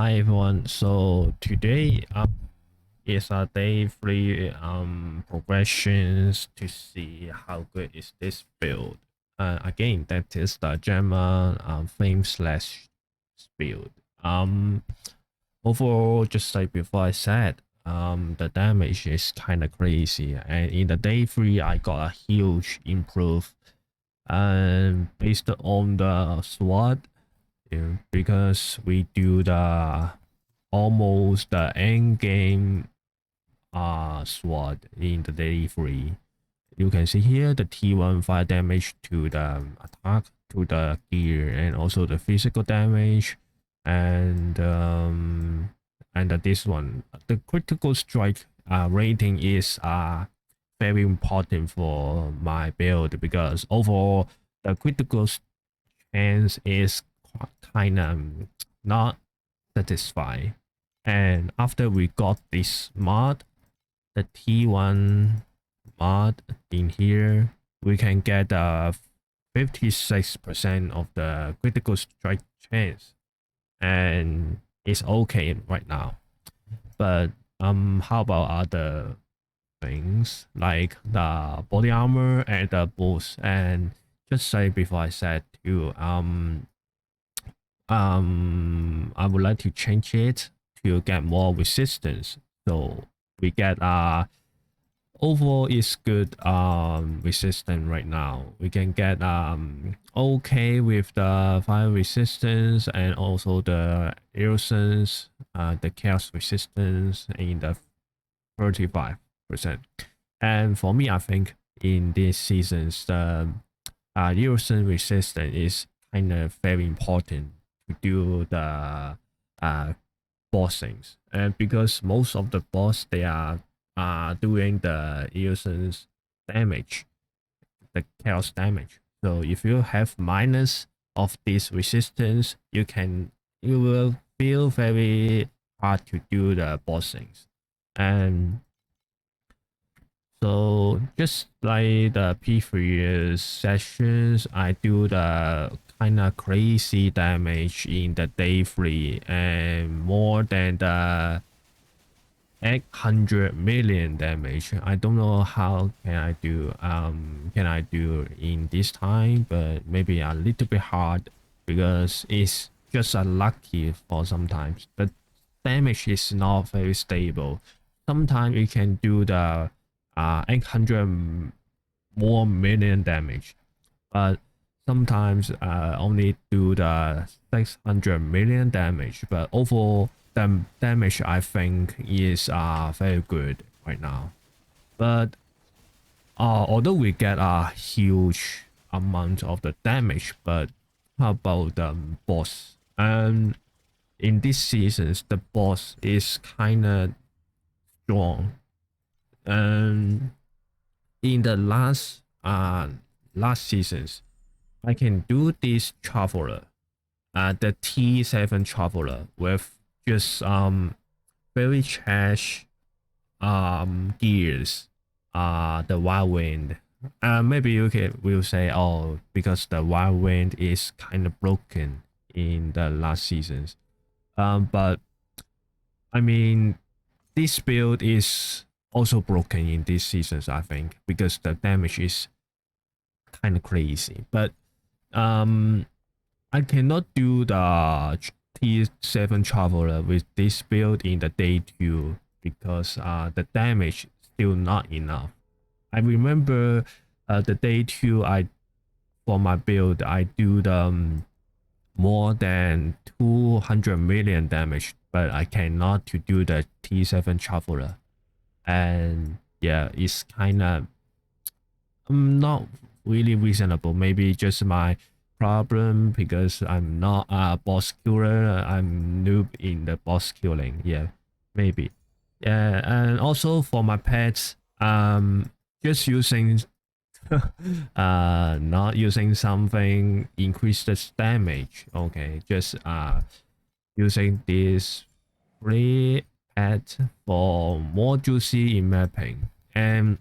Hi everyone. So today is a day 3 progressions to see how good is this build. Again, that is the Gemma flame slash build. Overall, just like before I said, the damage is kind of crazy, and in the day 3 I got a huge improve, and based on the SWOT, because we do the almost the end game SWOT in the day 3. You can see here the T1 fire damage to the attack, to the gear, and also the physical damage, and this one, the critical strike rating is very important for my build, because overall the critical chance is kind of not satisfied. And after we got this mod, the T1 mod in here, we can get 56% of the critical strike chance, and it's okay right now. But how about other things like the body armor and the boost? And just say before I said to I would like to change it to get more resistance. So we get overall is good resistance right now. We can get okay with the fire resistance and also the erosions, the chaos resistance in the 35%. And for me, I think in these seasons the erosion resistance is kind of very important to do the bossings, and because most of the boss they are doing the erosions damage, the chaos damage. So if you have minus of this resistance, you will feel very hard to do the bossings. And so just like the previous sessions, I do the kind of crazy damage in the day 3, and more than the 800 million damage. I don't know how can I do in this time, but maybe a little bit hard because it's just a lucky for sometimes. The damage is not very stable. Sometimes you can do the 800 more million damage, but sometimes only do the 600 million damage. But overall, the damage I think is very good right now. But although we get a huge amount of the damage, but how about the boss? And in this seasons, the boss is kind of strong. And in the last seasons, I can do this traveler, the T7 traveler with just very trash gears, the wild wind. Maybe you will say, oh, because the wild wind is kind of broken in the last seasons. But I mean, this build is also broken in these seasons, I think, because the damage is kind of crazy. But I cannot do the T7 traveler with this build in the day 2 because the damage still not enough. I remember the day 2 I for my build I do the more than 200 million damage, but I cannot to do the T7 traveler. And yeah, it's kind of not really reasonable. Maybe just my problem because I'm not a boss killer. I'm noob in the boss killing. Yeah, maybe. Yeah, and also for my pets, just using not using something increases damage. Okay, just using this free pet for more juicy in mapping. And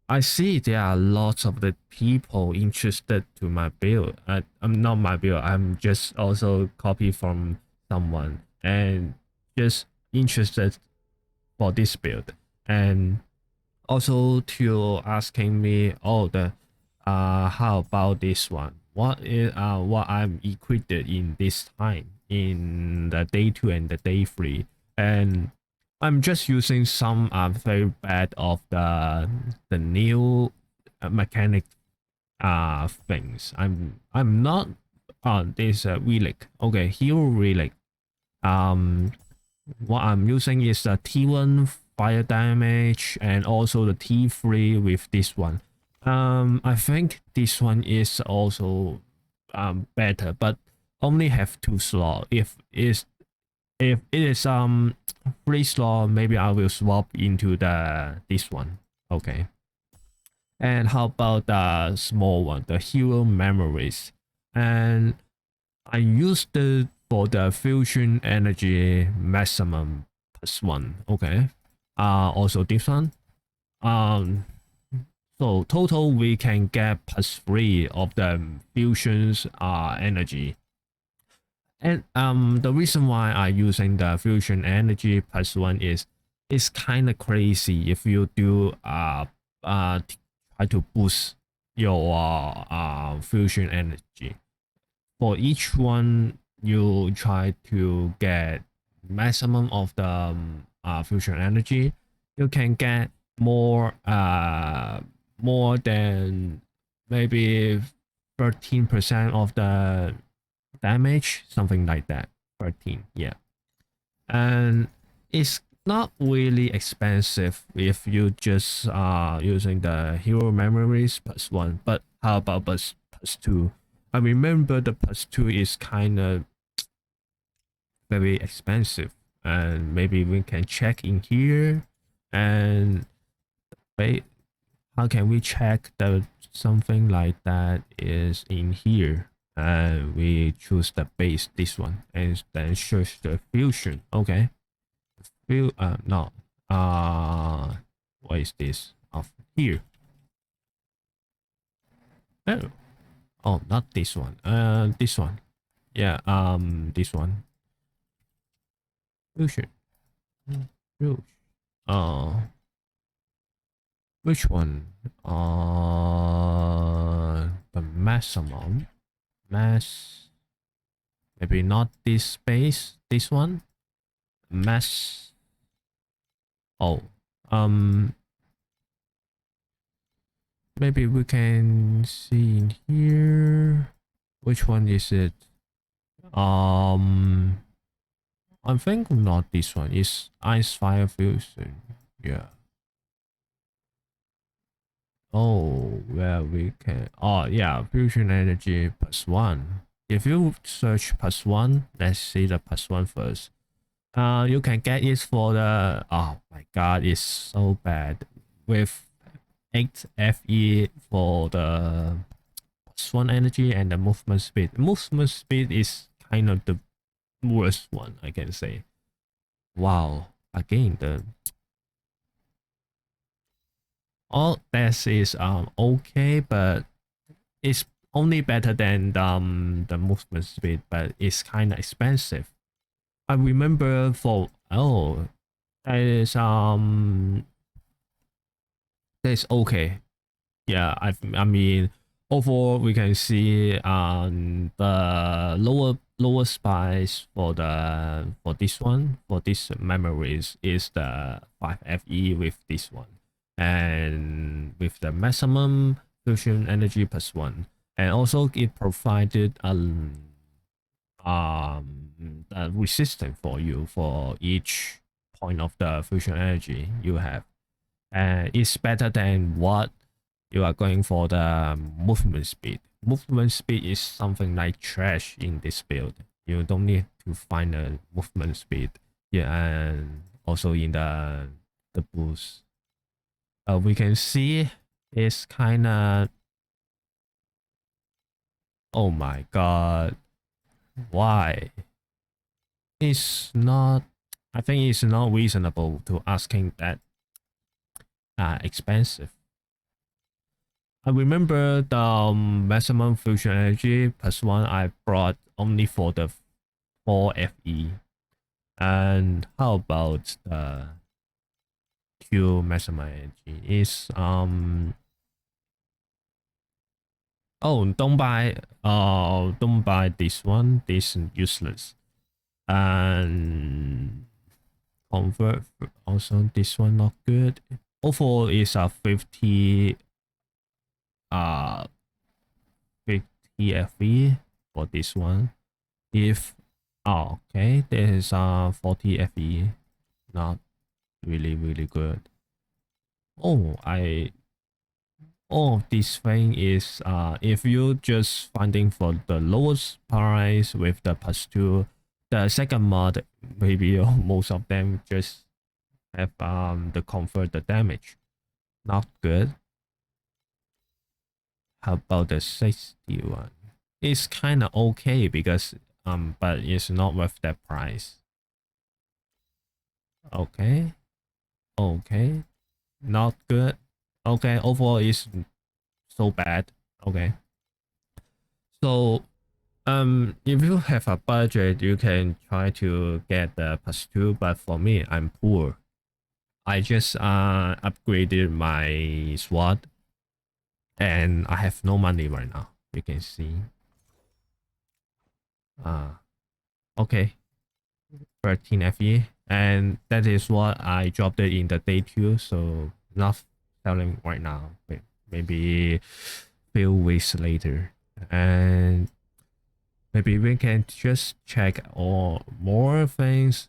I see there are lots of the people interested to my build. I'm not my build. I'm just also copy from someone. and just interested for this build. And also to asking me, oh, the how about this one? What I'm equipped in this time in the day 2 and the day 3, and I'm just using some very bad of the new mechanic things. I'm not on this relic. Okay, hero relic. Um, what I'm using is the T1 fire damage and also the T3 with this one. I think this one is also better, but only have 2 slot. If it is 3 slot, maybe I will swap into the this one. Okay. And how about the small one, the hero memories? And I used it for the fusion energy maximum +1. Okay. Also this one. Um, so total we can get +3 of the fusion's energy. And the reason why I using the fusion energy +1 is it's kind of crazy if you do try to boost your fusion energy. For each one you try to get maximum of the fusion energy, you can get more than maybe 13% of the damage, something like that. 13, yeah. And it's not really expensive if you just using the hero memories +1. But how about +2? I remember the +2 is kind of very expensive, and maybe we can check in here. And wait, how can we check the something like that is in here? And we choose the base, this one, and then search the fusion. Okay, no, what is this of here? Oh, oh, not this one. This one. Yeah, this one. Fusion. Fusion. Uh, which one? The maximum. Mass. Maybe not this space. This one. Mass. Oh. Maybe we can see in here. Which one is it? I think not this one. It's ice fire fusion. Yeah. Oh, where we can. Oh, yeah. Fusion energy +1. If you search +1, let's see the +1 first. You can get it for the. Oh my god, it's so bad. With 8 FE for the +1 energy and the movement speed. Movement speed is kind of the worst one, I can say. Wow. Again, the all that is okay, but it's only better than the movement speed, but it's kind of expensive. I remember for that is that's okay. Yeah, I mean overall we can see the lower spice for this one, for this memories, is the 5 FE with this one, and with the maximum fusion energy +1, and also it provided a resistance for you for each point of the fusion energy you have, and it's better than what you are going for the movement speed. Movement speed is something like trash in this build. You don't need to find a movement speed. Yeah, and also in the boost, we can see it's kind of. Oh my god, why? It's not. I think it's not reasonable to asking that expensive. I remember the maximum fusion energy +1 I brought only for the 4 FE. And how about the Q maximize energy is oh, don't buy this one, this is useless. And convert also this one not good. Overall is a 50 uh 50 FE for this one. If okay, there is 40 FE, not really good. Oh, this thing is if you just finding for the lowest price with the plus 2, the second mod maybe most of them just have the convert the damage, not good. How about the 60 one? It's kind of okay because but it's not worth that price. Okay, okay, not good. Okay, overall is so bad. Okay, so if you have a budget, you can try to get the plus 2. But for me, I'm poor. I just upgraded my SWAT, and I have no money right now. You can see. Okay, 13 FE, and that is what I dropped it in the day 2. So not selling right now. Maybe few weeks later, and maybe we can just check all more things.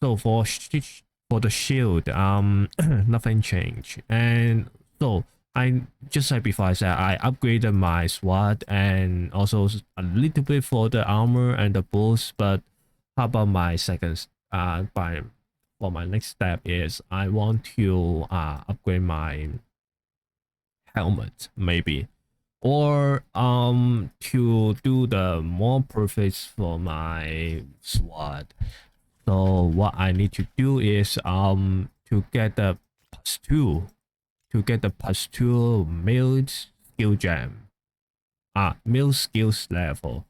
So for the shield, nothing changed. And so I just like before I said I upgraded my SWAT and also a little bit for the armor and the boost. But how about my second by for my next step is I want to upgrade my helmet maybe, or to do the more perfect for my SWAT. So what I need to do is to get the plus 2 milled skill gem, milled skills level,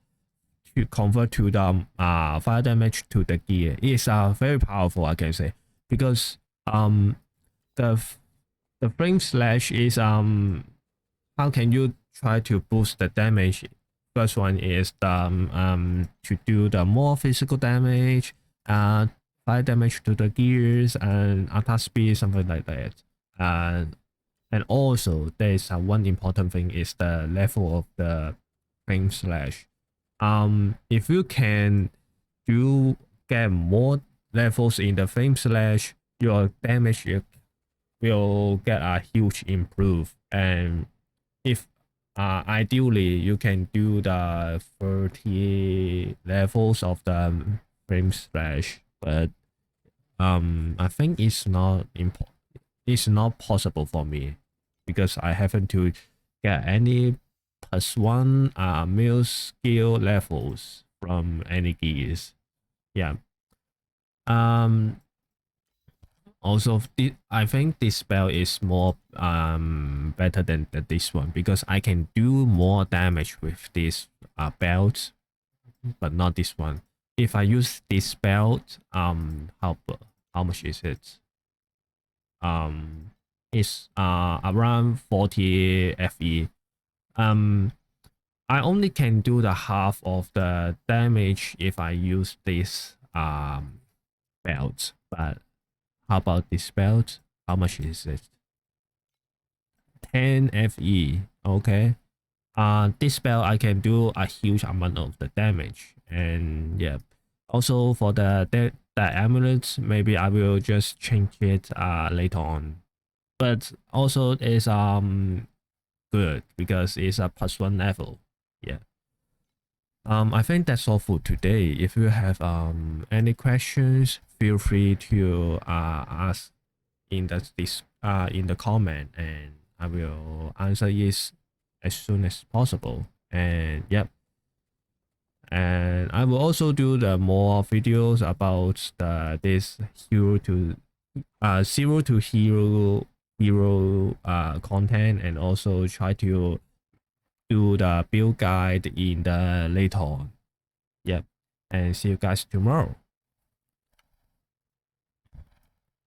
to convert to the fire damage to the gear. It's very powerful, I can say, because the the frame slash is how can you try to boost the damage? First one is the to do the more physical damage, uh fire damage to the gears and attack speed, something like that. And also there's one important thing is the level of the frame slash. If you can do get more levels in the frame slash, your damage will get a huge improve. And if ideally you can do the 30 levels of the frame slash, but I think it's not possible for me because I haven't to get any plus 1 mill skill levels from any gears. Yeah. Um Also, I think this spell is more better than this one because I can do more damage with this belt, but not this one. If I use this belt, how much is it? It's around 40 FE. I only can do the half of the damage if I use this belt, but how about this belt? How much is it? 10 FE. Okay. This belt I can do a huge amount of the damage. And yeah. Also for the amulets, maybe I will just change it later on. But also it's good because it's a plus 1 level. Yeah. I think that's all for today. If you have any questions, feel free to ask in the comment, and I will answer it as soon as possible. And yep, and I will also do the more videos about this hero to zero to hero content, and also try to do the build guide in the later on. Yep, and see you guys tomorrow.